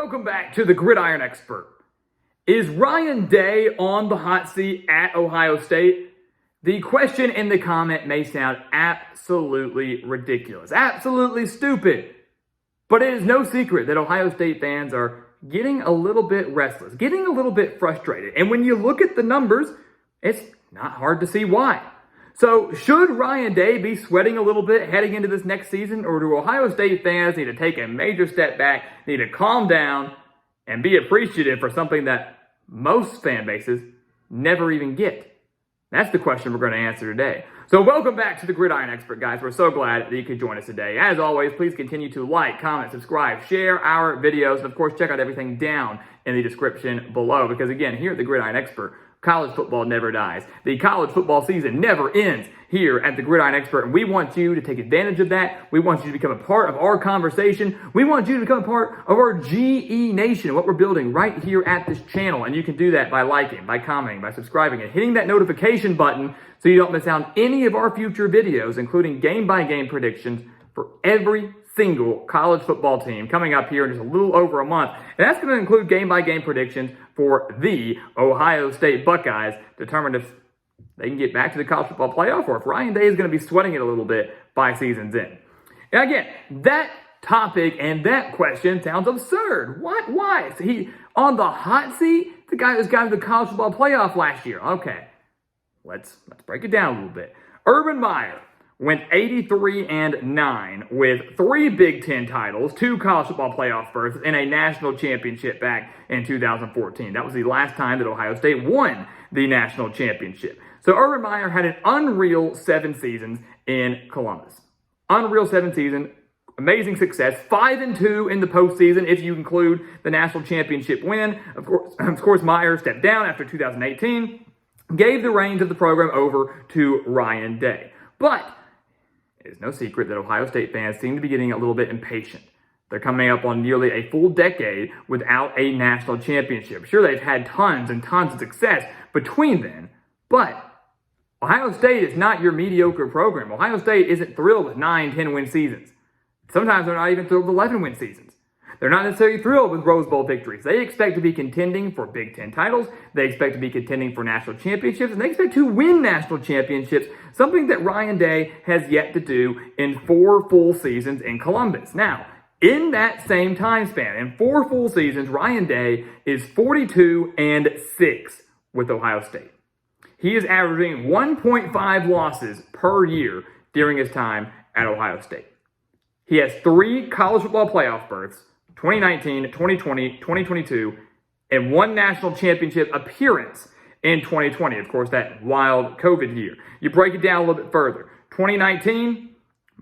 Welcome back to the Gridiron Expert. Is Ryan Day on the hot seat at Ohio State? The question in the comment may sound absolutely ridiculous, absolutely stupid, but it is no secret that Ohio State fans are getting a little bit restless, getting a little bit frustrated. And when you look at the numbers, it's not hard to see why. So should Ryan Day be sweating a little bit heading into this next season, or do Ohio State fans need to take a major step back, need to calm down, and be appreciative for something that most fan bases never even get? That's the question we're going to answer today. So welcome back to the Gridiron Expert, guys. We're so glad that you could join us today. As always, please continue to like, comment, subscribe, share our videos, and of course, check out everything down in the description below. Because again, here at the Gridiron Expert, college football never dies. The college football season never ends here at the Gridiron Expert, and we want you to take advantage of that. We want you to become a part of our conversation. We want you to become a part of our GE Nation, what we're building right here at this channel. And you can do that by liking, by commenting, by subscribing, and hitting that notification button so you don't miss out on any of our future videos, including game-by-game predictions for every single college football team coming up here in just a little over a month. And that's going to include game-by-game predictions for the Ohio State Buckeyes, determined if they can get back to the college football playoff or if Ryan Day is going to be sweating it a little bit by season's end. And again, that topic and that question sounds absurd. What? Why? Is he on the hot seat? The guy who's got to the college football playoff last year. Okay, let's break it down a little bit. Urban Meyer went 83-9 with 3 Big Ten titles, 2 college football playoff berths, and a national championship back in 2014. That was the last time that Ohio State won the national championship. So Urban Meyer had an unreal 7 seasons in Columbus. Unreal 7 season, amazing success, 5-2 in the postseason if you include the national championship win. Of course, Meyer stepped down after 2018, gave the reins of the program over to Ryan Day. But it's no secret that Ohio State fans seem to be getting a little bit impatient. They're coming up on nearly a full decade without a national championship. Sure, they've had tons and tons of success between then, but Ohio State is not your mediocre program. Ohio State isn't thrilled with 9, 10-win seasons. Sometimes they're not even thrilled with 11-win seasons. They're not necessarily thrilled with Rose Bowl victories. They expect to be contending for Big Ten titles. They expect to be contending for national championships, and they expect to win national championships, something that Ryan Day has yet to do in 4 full seasons in Columbus. Now, in that same time span, in 4 full seasons, Ryan Day is 42-6 with Ohio State. He is averaging 1.5 losses per year during his time at Ohio State. He has 3 college football playoff berths, 2019, 2020, 2022, and 1 national championship appearance in 2020. Of course, that wild COVID year. You break it down a little bit further. 2019,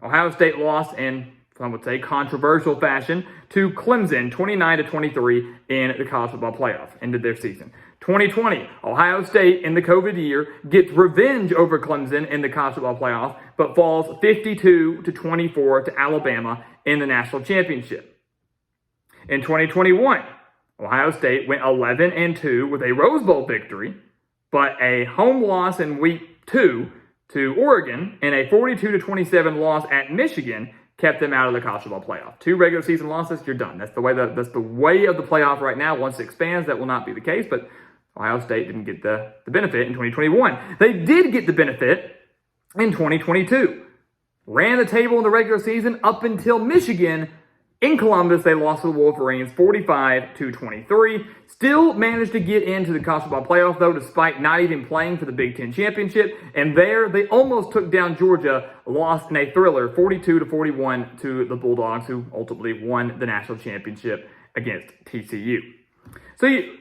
Ohio State lost in, some would say, controversial fashion to Clemson, 29-23 in the college football playoff, ended their season. 2020, Ohio State in the COVID year gets revenge over Clemson in the college football playoff, but falls 52-24 to Alabama in the national championship. In 2021, Ohio State went 11-2 with a Rose Bowl victory, but a home loss in week 2 to Oregon and a 42-27 loss at Michigan kept them out of the college football playoff. 2 regular season losses, you're done. That's the way of the playoff right now. Once it expands, that will not be the case, but Ohio State didn't get the benefit in 2021. They did get the benefit in 2022. Ran the table in the regular season up until Michigan. In Columbus, they lost to the Wolverines 45-23. Still managed to get into the college football playoff, though, despite not even playing for the Big Ten championship. And there, they almost took down Georgia, lost in a thriller 42-41 to the Bulldogs, who ultimately won the national championship against TCU. So, you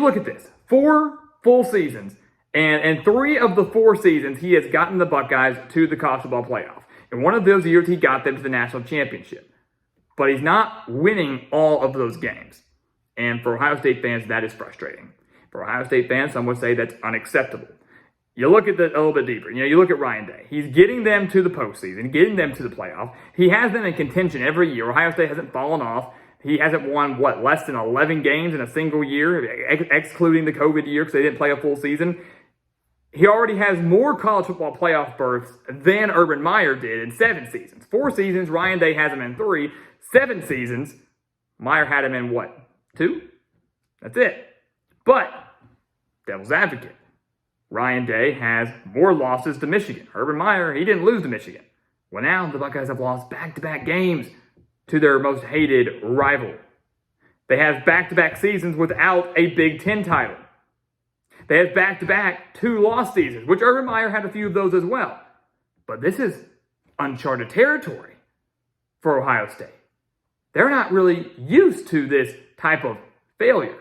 look at this. 4 full seasons, and 3 of the 4 seasons, he has gotten the Buckeyes to the college football playoff. In one of those years, he got them to the national championship. But he's not winning all of those games. And for Ohio State fans, that is frustrating. For Ohio State fans, some would say that's unacceptable. You look at that a little bit deeper. You look at Ryan Day. He's getting them to the postseason, getting them to the playoff. He has them in contention every year. Ohio State hasn't fallen off. He hasn't won, less than 11 games in a single year, excluding the COVID year because they didn't play a full season. He already has more college football playoff berths than Urban Meyer did in 7 seasons. 4 seasons, Ryan Day has him in 3. 7 seasons, Meyer had him in 2. That's it. But, devil's advocate, Ryan Day has more losses to Michigan. Urban Meyer, he didn't lose to Michigan. Well, now the Buckeyes have lost back-to-back games to their most hated rival. They have back-to-back seasons without a Big Ten title. They have back-to-back 2-loss seasons, which Urban Meyer had a few of those as well. But this is uncharted territory for Ohio State. They're not really used to this type of failure.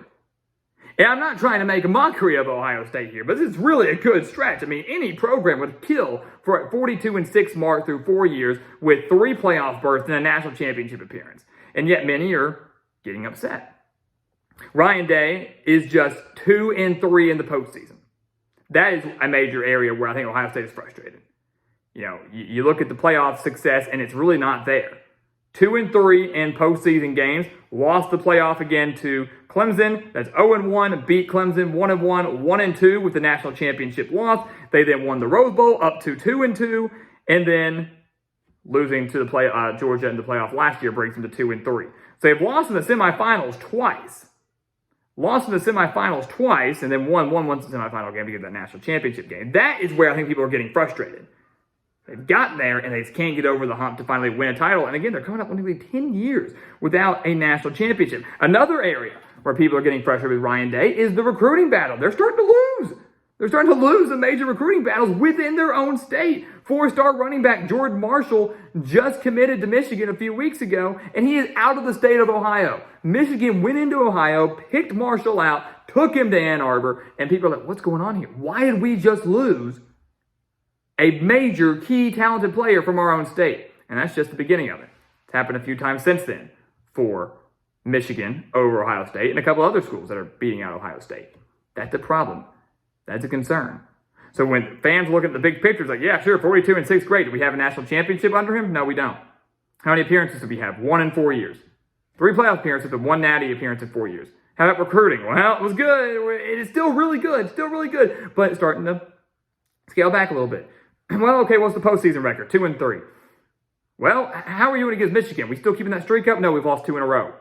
And I'm not trying to make a mockery of Ohio State here, but this is really a good stretch. I mean, any program would kill for a 42-6 mark through 4 years with 3 playoff berths and a national championship appearance. And yet many are getting upset. Ryan Day is just 2-3 in the postseason. That is a major area where I think Ohio State is frustrated. You know, you look at the playoff success, and it's really not there. 2-3 in postseason games. Lost the playoff again to Clemson. That's 0-1. Beat Clemson 1-1, 1-2 with the national championship loss. They then won the Rose Bowl up to 2-2, and then losing to the Georgia in the playoff last year brings them to 2-3. So they've lost in the semifinals twice. Lost in the semifinals twice, and then won once the semifinal game to get that national championship game. That is where I think people are getting frustrated. They've gotten there, and they just can't get over the hump to finally win a title. And again, they're coming up on nearly 10 years without a national championship. Another area where people are getting frustrated with Ryan Day is the recruiting battle. They're starting to lose. They're starting to lose the major recruiting battles within their own state. 4-star running back Jordan Marshall just committed to Michigan a few weeks ago, and he is out of the state of Ohio. Michigan went into Ohio, picked Marshall out, took him to Ann Arbor, and people are like, what's going on here? Why did we just lose a major, key, talented player from our own state? And that's just the beginning of it. It's happened a few times since then for Michigan over Ohio State and a couple other schools that are beating out Ohio State. That's a problem. That's a concern. So when fans look at the big picture, it's like, yeah, sure, 42-6, great. Do we have a national championship under him? No, we don't. How many appearances do we have? 1 in 4 years. 3 playoff appearances and 1 natty appearance in 4 years. How about recruiting? Well, it was good. It is still really good. But it's starting to scale back a little bit. Well, okay, what's the postseason record? 2-3. Well, how are you doing against Michigan? We still keeping that streak up? No, we've lost 2 in a row.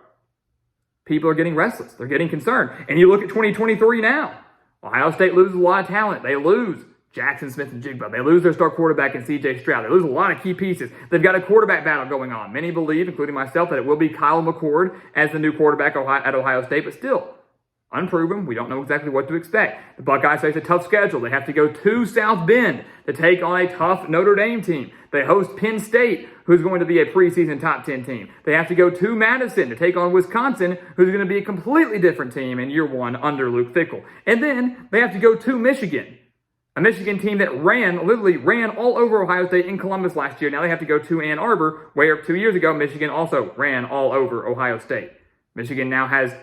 People are getting restless. They're getting concerned. And you look at 2023 now. Ohio State loses a lot of talent. They lose Jackson Smith and Jigba. They lose their star quarterback in C.J. Stroud. They lose a lot of key pieces. They've got a quarterback battle going on. Many believe, including myself, that it will be Kyle McCord as the new quarterback at Ohio State, but still, unproven. We don't know exactly what to expect. The Buckeyes face a tough schedule. They have to go to South Bend to take on a tough Notre Dame team. They host Penn State, who's going to be a preseason top 10 team. They have to go to Madison to take on Wisconsin, who's going to be a completely different team in year 1 under Luke Fickell. And then they have to go to Michigan, a Michigan team that literally ran all over Ohio State in Columbus last year. Now they have to go to Ann Arbor, where 2 years ago, Michigan also ran all over Ohio State. Michigan now has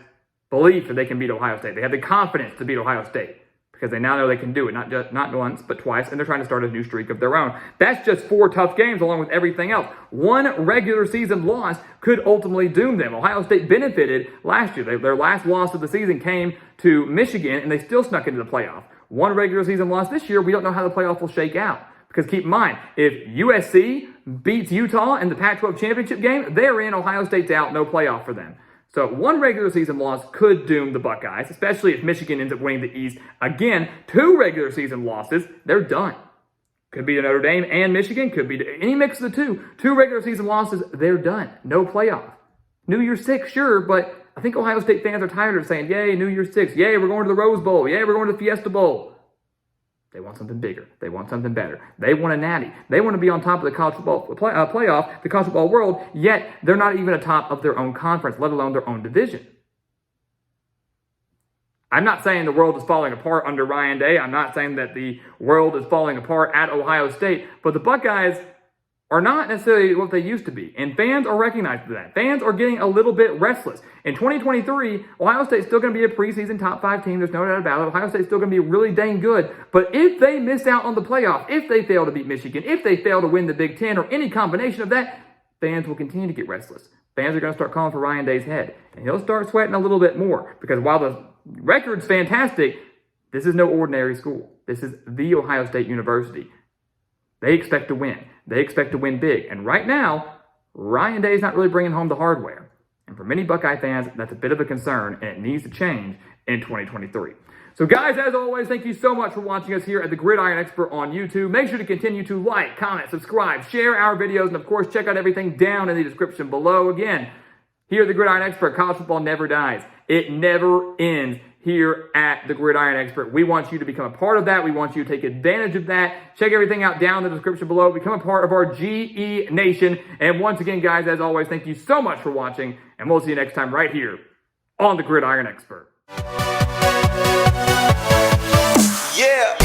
belief that they can beat Ohio State. They have the confidence to beat Ohio State because they now know they can do it, not once, but twice, and they're trying to start a new streak of their own. That's just 4 tough games along with everything else. 1 regular season loss could ultimately doom them. Ohio State benefited last year. Their last loss of the season came to Michigan, and they still snuck into the playoff. 1 regular season loss this year, we don't know how the playoff will shake out. Because keep in mind, if USC beats Utah in the Pac-12 championship game, they're in, Ohio State's out, no playoff for them. So 1 regular season loss could doom the Buckeyes, especially if Michigan ends up winning the East. Again, 2 regular season losses, they're done. Could be to Notre Dame and Michigan, could be to any mix of the two. 2 regular season losses, they're done. No playoff. New Year's 6, sure, but I think Ohio State fans are tired of saying, yay, New Year's 6, yay, we're going to the Rose Bowl, yay, we're going to the Fiesta Bowl. They want something bigger. They want something better. They want a natty. They want to be on top of the college football playoff, the college football world, yet they're not even atop of their own conference, let alone their own division. I'm not saying the world is falling apart under Ryan Day. I'm not saying that the world is falling apart at Ohio State, but the Buckeyes are not necessarily what they used to be, and fans are recognizing that. Fans are getting a little bit restless. In 2023, Ohio State's still going to be a preseason top 5 team. There's no doubt about it. Ohio State's still going to be really dang good. But if they miss out on the playoff, if they fail to beat Michigan, if they fail to win the Big Ten or any combination of that, fans will continue to get restless. Fans are going to start calling for Ryan Day's head, and he'll start sweating a little bit more because while the record's fantastic, this is no ordinary school. This is the Ohio State University. They expect to win. They expect to win big. And right now, Ryan Day's not really bringing home the hardware. And for many Buckeye fans, that's a bit of a concern, and it needs to change in 2023. So guys, as always, thank you so much for watching us here at the Gridiron Expert on YouTube. Make sure to continue to like, comment, subscribe, share our videos, and of course, check out everything down in the description below. Again, here at the Gridiron Expert, college football never dies. It never ends here at the Gridiron Expert. We want you to become a part of that. We want you to take advantage of that. Check everything out down in the description below. Become a part of our GE Nation. And once again, guys, as always, thank you so much for watching, and we'll see you next time right here on the Gridiron Expert. Yeah.